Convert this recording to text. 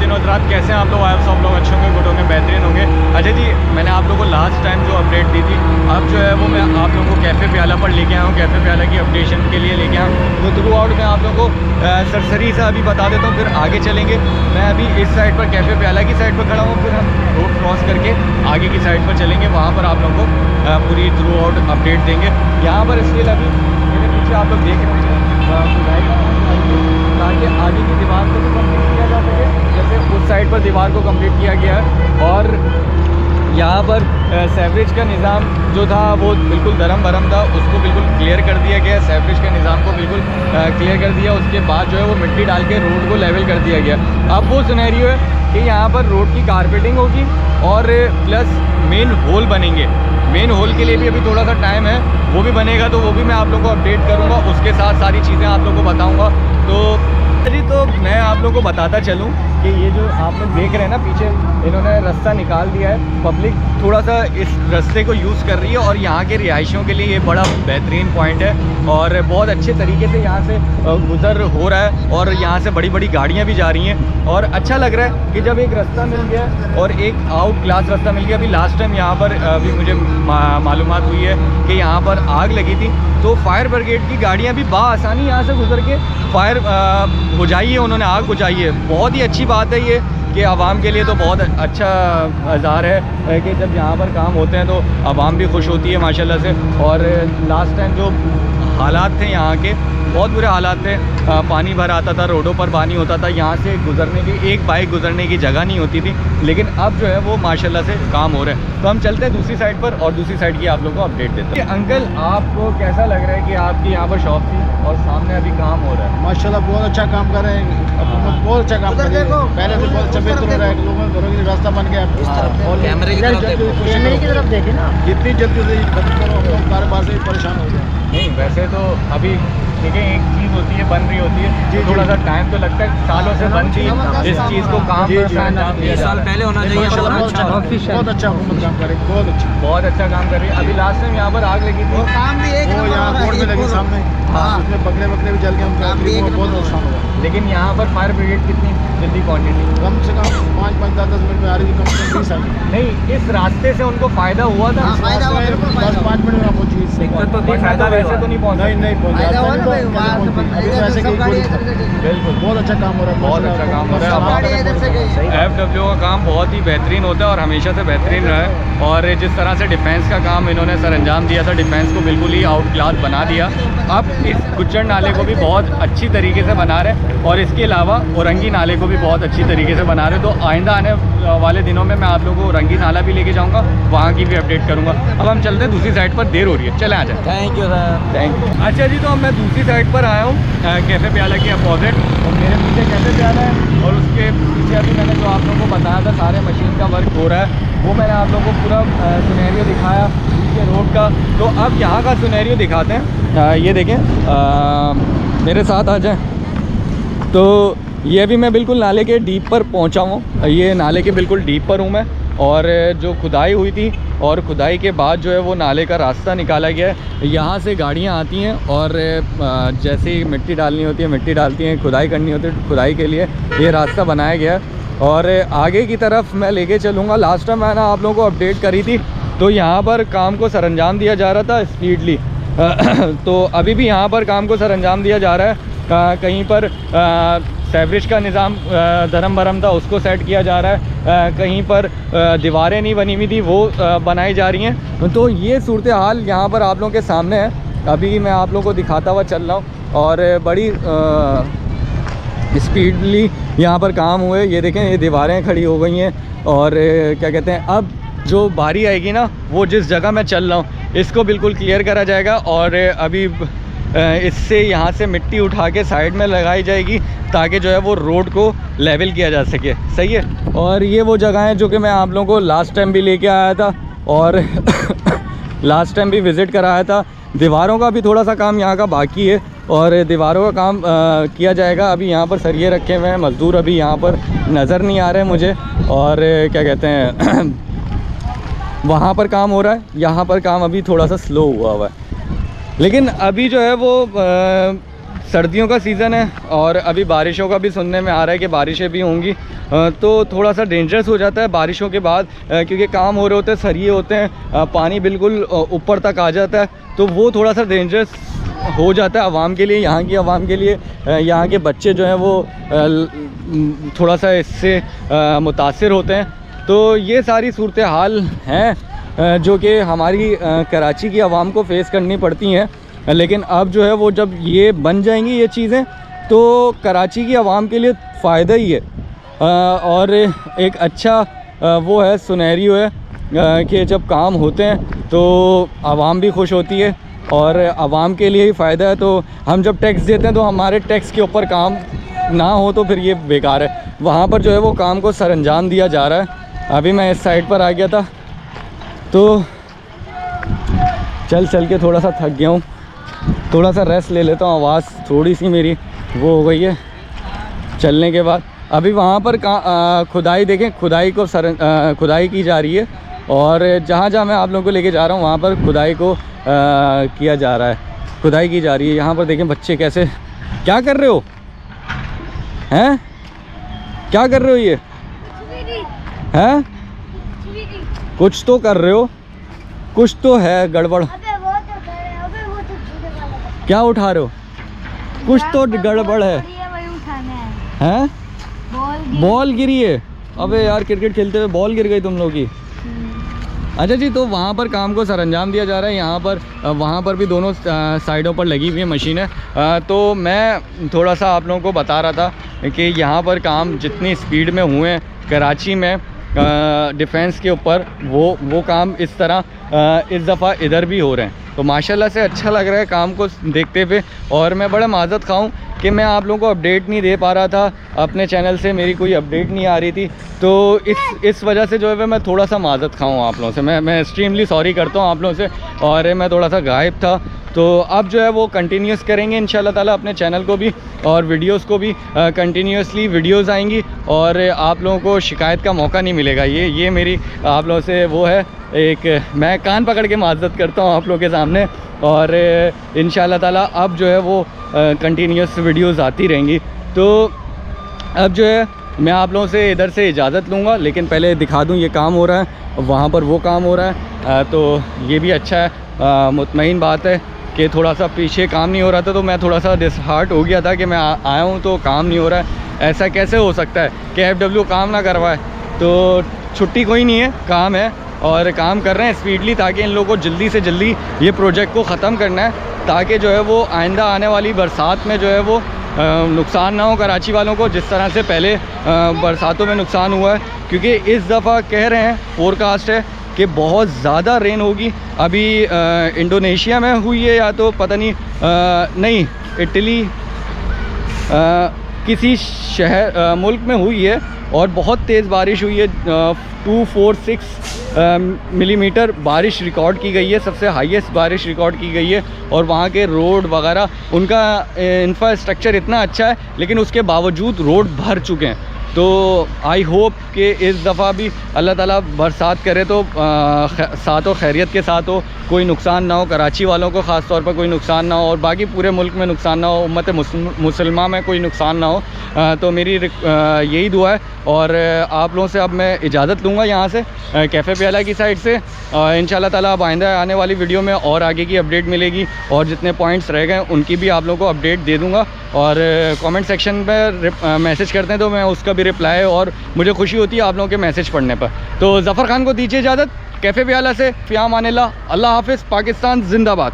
दिन हज़रात, कैसे हैं आप लोग? आए सब लोग अच्छे होंगे, गुड होंगे, बेहतरीन होंगे। अच्छा जी, मैंने आप लोगों को लास्ट टाइम जो अपडेट दी थी, अब जो है वो मैं आप लोगों को कैफ़े प्याला पर लेके आया हूँ। कैफ़े प्याला की अपडेशन के लिए लेके आया हूँ। तो थ्रू आउट मैं आप लोगों को सरसरी सा अभी बता देता हूँ, फिर आगे चलेंगे। मैं अभी इस साइड पर कैफ़े प्याला की साइड पर खड़ा हूँ, फिर हम रोड क्रॉस करके आगे की साइड पर चलेंगे। वहाँ पर आप लोगों को पूरी थ्रू आउट अपडेट देंगे। यहाँ पर स्टिल अभी मेरे पीछे आप लोग देख रहे हैं ताकि आगे की दीवार को भी कंप्लीट किया जा सके, जैसे उस साइड पर दीवार को कंप्लीट किया गया है। और यहाँ पर सेवरेज का निज़ाम जो था वो बिल्कुल धर्म भरम था, उसको बिल्कुल क्लियर कर दिया गया। सेवरेज के निज़ाम को बिल्कुल क्लियर कर दिया। उसके बाद जो है वो मिट्टी डाल के रोड को लेवल कर दिया गया। अब वो सिनेरियो है कि यहाँ पर रोड की कारपेटिंग होगी और प्लस मेन होल बनेंगे। मेन होल के लिए भी अभी थोड़ा सा टाइम है, वो भी बनेगा, तो वो भी मैं आप लोगों को अपडेट करूँगा। उसके साथ सारी चीज़ें आप लोगों को बताऊँगा। तो मैं आप लोगों को बताता चलूँ कि ये जो आप लोग देख रहे हैं ना पीछे, इन्होंने रास्ता निकाल दिया है। पब्लिक थोड़ा सा इस रास्ते को यूज़ कर रही है और यहाँ के रिहायशियों के लिए ये बड़ा बेहतरीन पॉइंट है और बहुत अच्छे तरीके से यहाँ से गुज़र हो रहा है और यहाँ से बड़ी बड़ी गाड़ियाँ भी जा रही हैं। और अच्छा लग रहा है कि जब एक रास्ता मिल गया और एक आउट क्लास रास्ता मिल गया। अभी लास्ट टाइम यहाँ पर अभी मुझे मालूमात हुई है कि यहाँ पर आग लगी थी, तो फायर ब्रिगेड की गाड़ियाँ भी आसानी यहाँ से गुजर के फायर बुझाई है, उन्होंने आग बुझाई है। बहुत ही अच्छी बात है ये कि आवाम के लिए तो बहुत अच्छा आज़ार है कि जब यहाँ पर काम होते हैं तो आवाम भी खुश होती है माशाल्लाह से। और लास्ट टाइम जो हालात थे यहाँ के, बहुत बुरे हालात थे। पानी भर आता था, रोडों पर पानी होता था, यहाँ से गुजरने की एक बाइक गुजरने की जगह नहीं होती थी। लेकिन अब जो है वो माशाल्लाह से काम हो रहा है। तो हम चलते हैं दूसरी साइड पर और दूसरी साइड की आप लोगों को अपडेट देते हैं। अंकल, आपको कैसा लग रहा है कि आपकी यहाँ पर शॉप थी और सामने अभी काम हो रहा है? माशाल्लाह बहुत अच्छा काम कर रहे हैं, बहुत अच्छा काम कर रहे हैं। पहले से बहुत अच्छा बेहतर हो रहा है, लोगों के घरों की रास्ता बन गया। कैमरे की तरफ देखे ना, जितनी जल्दी से बंद करो, हम लोग कारोबार से परेशान हो गए। नहीं, वैसे तो अभी देखिए एक चीज़ होती है बन रही होती है, थोड़ा सा टाइम तो लगता है। सालों से बनती इस चीज़ को काम साल पहले होना चाहिए। बहुत अच्छा हुकूमत काम करे, बहुत अच्छा काम कर रही है। अभी लास्ट टाइम यहाँ पर आग लगी थी, काम भी एक वो यहाँ रोड में लगी सामने, उसमें बकरे भी जल गए, उनका बहुत नुकसान हुआ। लेकिन यहाँ पर फायर ब्रिगेड कितनी जल्दी पहुँची थी? कम से कम 5-10 मिनट में आ रही थी, कम से कम 20 आई। नहीं, इस रास्ते से उनको फ़ायदा हुआ था। 10-5 मिनट में पहुँची। दिक्कत तो थी, फायदा वैसे तो नहीं पहुँचा। नहीं पहुँचा। बिल्कुल, बहुत अच्छा काम हो रहा है, बहुत अच्छा काम हो रहा है। FW का काम बहुत ही बेहतरीन होता है और हमेशा से बेहतरीन रहा है। और जिस तरह से डिफेंस का काम इन्होंने सर अंजाम दिया था, डिफेंस को बिल्कुल ही आउट क्लास बना दिया। अब इस गुज्जर नाले को भी बहुत अच्छी तरीके से बना रहे हैं और इसके अलावा औरंगी नाले को भी बहुत अच्छी तरीके से बना रहे। तो आइंदा आने वाले दिनों में मैं आप लोगों को औरंगी नाला भी लेके जाऊँगा, वहाँ की भी अपडेट करूँगा। अब हम चलते हैं दूसरी साइड पर, देर हो रही है, चले आ जाए। Thank you sir. Thank you. अच्छा जी, तो अब मैं दूसरी साइड पर आया हूँ कैफ़े प्याला के अपोजिट, और मेरे पीछे कैफ़े प्याला है और उसके पीछे अभी मैंने जो आप लोगों को बताया था सारे मशीन का वर्क हो रहा है, वो मैंने आप लोगों को पूरा सिनेरियो दिखाया पीछे रोड का। तो अब यहाँ का सिनेरियो दिखाते हैं। ये देखें, मेरे साथ आ जाएं। तो ये अभी मैं बिल्कुल नाले के डीप पर पहुँचा हूँ। ये नाले के बिल्कुल डीप पर हूँ मैं, और जो खुदाई हुई थी और खुदाई के बाद जो है वो नाले का रास्ता निकाला गया है। यहाँ से गाड़ियाँ आती हैं और जैसे ही मिट्टी डालनी होती है मिट्टी डालती हैं, खुदाई करनी होती है खुदाई के लिए ये रास्ता बनाया गया है। और आगे की तरफ मैं लेके चलूँगा। लास्ट टाइम मैंने आप लोगों को अपडेट करी थी, तो यहाँ पर काम को सरअंजाम दिया जा रहा था स्पीडली। तो अभी भी यहाँ पर काम को सरअंजाम दिया जा रहा है। कहीं पर सेवरेज का निज़ाम धर्म भरम था, उसको सेट किया जा रहा है। कहीं पर दीवारें नहीं बनी हुई थी, वो बनाई जा रही हैं। तो ये सूरत हाल यहाँ पर आप लोगों के सामने है। अभी मैं आप लोगों को दिखाता हुआ चल रहा हूँ और बड़ी स्पीडली यहाँ पर काम हुए। ये देखें, ये दीवारें खड़ी हो गई हैं और क्या कहते हैं, अब जो बारी आएगी ना, वो जिस जगह मैं चल रहा हूँ इसको बिल्कुल क्लियर करा जाएगा। और अभी इससे यहाँ से मिट्टी उठा के साइड में लगाई जाएगी ताकि जो है वो रोड को लेवल किया जा सके। सही है। और ये वो जगह है जो कि मैं आप लोगों को लास्ट टाइम भी लेके आया था और लास्ट टाइम भी विज़िट कराया था। दीवारों का भी थोड़ा सा काम यहाँ का बाकी है और दीवारों का काम किया जाएगा। अभी यहाँ पर सरिये रखे हुए हैं, मज़दूर अभी यहाँ पर नज़र नहीं आ रहे मुझे। और क्या कहते हैं वहाँ पर काम हो रहा है, यहाँ पर काम अभी थोड़ा सा स्लो हुआ है। लेकिन अभी जो है वो सर्दियों का सीज़न है और अभी बारिशों का भी सुनने में आ रहा है कि बारिशें भी होंगी, तो थोड़ा सा डेंजरस हो जाता है बारिशों के बाद, क्योंकि काम हो रहे होते हैं, सरिये होते हैं, पानी बिल्कुल ऊपर तक आ जाता है, तो वो थोड़ा सा डेंजरस हो जाता है आवाम के लिए, यहाँ की आवाम के लिए। यहाँ के बच्चे जो हैं वो थोड़ा सा इससे मुतासिर होते हैं। तो ये सारी सूरत हाल हैं जो कि हमारी कराची की आवाम को फ़ेस करनी पड़ती हैं, लेकिन अब जो है वो जब ये बन जाएंगी ये चीज़ें तो कराची की आवाम के लिए फ़ायदा ही है, और एक अच्छा वो है सुनहरियो है कि जब काम होते हैं तो आवाम भी खुश होती है और आवाम के लिए ही फ़ायदा है। तो हम जब टैक्स देते हैं तो हमारे टैक्स के ऊपर काम ना हो तो फिर ये बेकार है। वहाँ पर जो है वो काम को सरअंजाम दिया जा रहा है। अभी मैं इस साइड पर आ गया था तो चल के थोड़ा सा थक गया हूँ, थोड़ा सा रेस्ट ले लेता हूँ। आवाज़ थोड़ी सी मेरी वो हो गई है चलने के बाद। अभी वहाँ पर खुदाई देखें, खुदाई को खुदाई की जा रही है, और जहाँ मैं आप लोगों को लेके जा रहा हूँ वहाँ पर खुदाई को किया जा रहा है, खुदाई की जा रही है। यहाँ पर देखें बच्चे कैसे, क्या कर रहे हो हैं, क्या कर रहे हो ये हैं, कुछ तो कर रहे हो, कुछ तो है गड़बड़। क्या उठा रहे हो, कुछ तो गड़बड़ है हैं, बॉल गिरी है। अबे यार क्रिकेट खेलते हुए बॉल गिर गई तुम लोग की। अच्छा जी, तो वहाँ पर काम को सरअंजाम दिया जा रहा है। यहाँ पर वहाँ पर भी दोनों साइडों पर लगी हुई है मशीनें। तो मैं थोड़ा सा आप लोगों को बता रहा था कि यहाँ पर काम जितनी स्पीड में हुए हैं कराची में डिफेंस के ऊपर, वो काम इस तरह इस दफ़ा इधर भी हो रहे हैं। तो माशाल्लाह से अच्छा लग रहा है काम को देखते हुए। और मैं बड़ा माज़रत खाऊं कि मैं आप लोगों को अपडेट नहीं दे पा रहा था, अपने चैनल से मेरी कोई अपडेट नहीं आ रही थी, तो इस वजह से जो है मैं थोड़ा सा माज़रत खाऊं आप लोगों से। मैं एक्सट्रीमली सॉरी करता हूं आप लोगों से, और मैं थोड़ा सा गायब था। तो अब जो है वो कंटिन्यूस करेंगे इंशाल्लाह ताला अपने चैनल को भी, और वीडियोस को भी कंटिन्यूसली वीडियोस आएंगी, और आप लोगों को शिकायत का मौका नहीं मिलेगा। ये मेरी आप लोगों से वो है, एक मैं कान पकड़ के माज़रत करता हूँ आप लोगों के सामने। और इंशाल्लाह ताला अब जो है वो कंटिन्यूस वीडियोस आती रहेंगी। तो अब जो है मैं आप लोगों से इधर से इजाज़त लूँगा, लेकिन पहले दिखा दूँ ये काम हो रहा है, वहाँ पर वो काम हो रहा है। तो ये भी अच्छा है, मुतमईन बात है कि थोड़ा सा पीछे काम नहीं हो रहा था, तो मैं थोड़ा सा डिसहार्ट हो गया था कि मैं आया हूँ तो काम नहीं हो रहा है। ऐसा कैसे हो सकता है कि FW काम ना करवाए। तो छुट्टी कोई नहीं है, काम है और काम कर रहे हैं स्पीडली, ताकि इन लोगों को जल्दी से जल्दी ये प्रोजेक्ट को ख़त्म करना है, ताकि जो है वो आइंदा आने वाली बरसात में जो है वो नुकसान ना हो कराची वालों को, जिस तरह से पहले बरसातों में नुकसान हुआ है। क्योंकि इस दफ़ा कह रहे हैं, फोरकास्ट है कि बहुत ज़्यादा रेन होगी। अभी इंडोनेशिया में हुई है या तो पता नहीं, नहीं इटली किसी शहर मुल्क में हुई है, और बहुत तेज़ बारिश हुई है। 246 मिलीमीटर बारिश रिकॉर्ड की गई है, सबसे हाईएस्ट बारिश रिकॉर्ड की गई है। और वहाँ के रोड वगैरह, उनका इंफ्रास्ट्रक्चर इतना अच्छा है, लेकिन उसके बावजूद रोड भर चुके हैं। तो आई होप कि इस दफ़ा भी अल्लाह ताला बरसात करे तो साथ हो, खैरियत के साथ हो, कोई नुकसान ना हो कराची वालों को, ख़ास तौर पर कोई नुकसान ना हो, और बाकी पूरे मुल्क में नुकसान ना हो, उम्मत मुसलमान में कोई नुकसान ना हो। तो मेरी यही दुआ है। और आप लोगों से अब मैं इजाज़त लूँगा यहाँ से, कैफ़े प्याला की साइड से। इंशाल्लाह ताला अब आइंदा आने वाली वीडियो में और आगे की अपडेट मिलेगी, और जितने पॉइंट्स रह गए उनकी भी आप लोगों को अपडेट दे दूँगा। और कमेंट सेक्शन में मैसेज करते हैं तो मैं उसका भी रिप्लाई, और मुझे खुशी होती है आप लोगों के मैसेज पढ़ने पर। तो ज़फ़र खान को दीजिए इजाज़त, कैफ़े प्याला से फ़िया अमानिल्लाह, अल्लाह हाफ़िज़, पाकिस्तान ज़िंदाबाद।